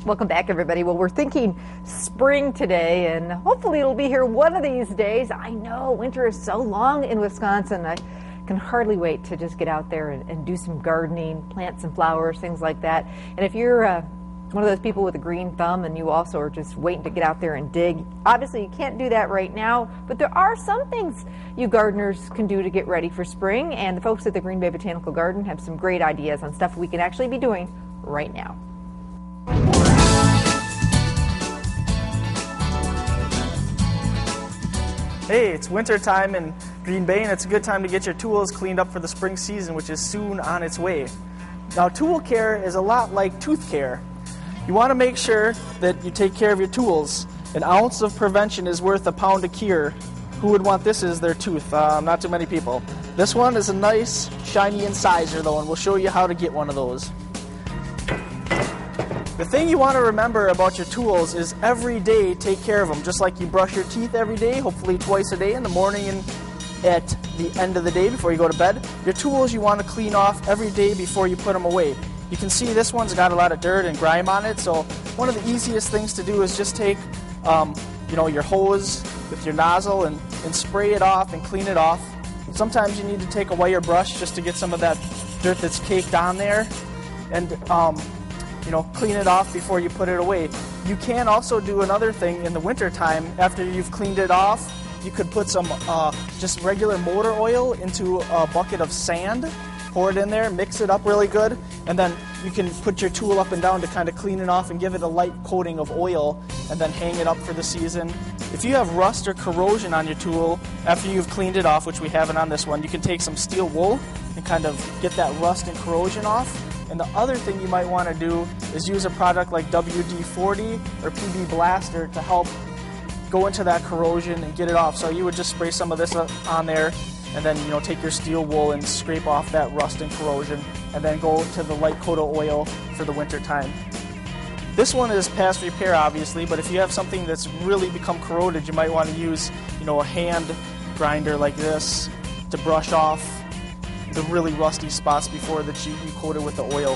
Welcome back, everybody. Well, we're thinking spring today, and hopefully it'll be here one of these days. I know winter is so long in Wisconsin. I can hardly wait to just get out there and do some gardening, plant some flowers, things like that. And if you're one of those people with a green thumb and you also are just waiting to get out there and dig, obviously you can't do that right now, but there are some things you gardeners can do to get ready for spring, and the folks at the Green Bay Botanical Garden have some great ideas on stuff we can actually be doing right now. Hey, it's winter time in Green Bay, and it's a good time to get your tools cleaned up for the spring season, which is soon on its way. Now, tool care is a lot like tooth care. You want to make sure that you take care of your tools. An ounce of prevention is worth a pound of cure. Who would want this as their tooth? Not too many people. This one is a nice, shiny incisor, though, and we'll show you how to get one of those. The thing you want to remember about your tools is every day take care of them. Just like you brush your teeth every day, hopefully twice a day, in the morning and at the end of the day before you go to bed. Your tools you want to clean off every day before you put them away. You can see this one's got a lot of dirt and grime on it, so one of the easiest things to do is just take your hose with your nozzle and spray it off and clean it off. Sometimes you need to take a wire brush just to get some of that dirt that's caked on there and clean it off before you put it away. You can also do another thing in the winter time. After you've cleaned it off, you could put some just regular motor oil into a bucket of sand, pour it in there, mix it up really good, and then you can put your tool up and down to kind of clean it off and give it a light coating of oil, and then hang it up for the season. If you have rust or corrosion on your tool after you've cleaned it off, which we haven't on this one, you can take some steel wool and kind of get that rust and corrosion off. And the other thing you might want to do is use a product like WD-40 or PB Blaster to help go into that corrosion and get it off. So you would just spray some of this on there and then take your steel wool and scrape off that rust and corrosion, and then go to the light coat of oil for the winter time. This one is past repair, obviously, but if you have something that's really become corroded, you might want to use a hand grinder like this to brush off the really rusty spots before that you coat it with the oil.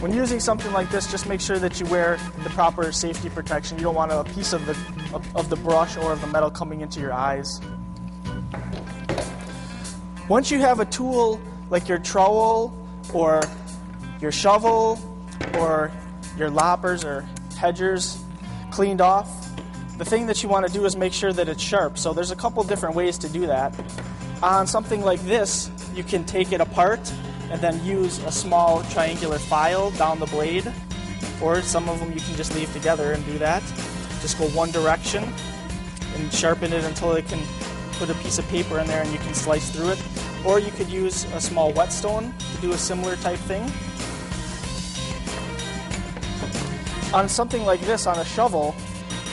When using something like this, just make sure that you wear the proper safety protection. You don't want a piece of the brush or of the metal coming into your eyes. Once you have a tool like your trowel or your shovel or your loppers or hedgers cleaned off, the thing that you want to do is make sure that it's sharp. So there's a couple different ways to do that. On something like this, you can take it apart and then use a small triangular file down the blade, or some of them you can just leave together and do that. Just go one direction and sharpen it until it can put a piece of paper in there and you can slice through it. Or you could use a small whetstone to do a similar type thing. On something like this, on a shovel,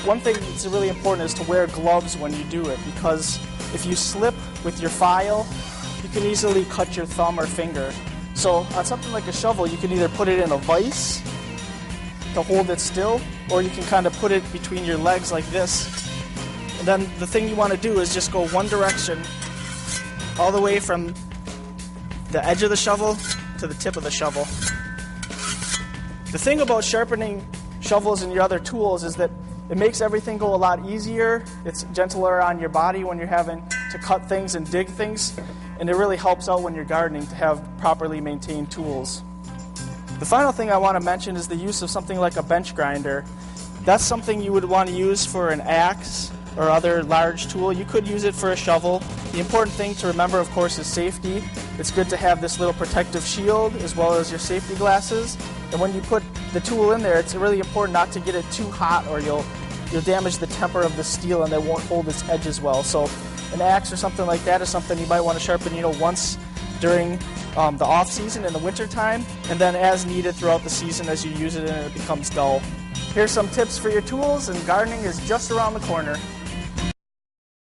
one thing that's really important is to wear gloves when you do it, because if you slip with your file, you can easily cut your thumb or finger. So on something like a shovel, you can either put it in a vise to hold it still, or you can kind of put it between your legs like this. And then the thing you want to do is just go one direction all the way from the edge of the shovel to the tip of the shovel. The thing about sharpening shovels and your other tools is that it makes everything go a lot easier. It's gentler on your body when you're having to cut things and dig things, and it really helps out when you're gardening to have properly maintained tools. The final thing I want to mention is the use of something like a bench grinder. That's something you would want to use for an axe or other large tool. You could use it for a shovel. The important thing to remember, of course, is safety. It's good to have this little protective shield as well as your safety glasses. And when you put the tool in there, it's really important not to get it too hot, or you'll damage the temper of the steel and it won't hold its edges well. So an axe or something like that is something you might want to sharpen once during the off season in the winter time, and then as needed throughout the season as you use it and it becomes dull. Here's some tips for your tools, and gardening is just around the corner.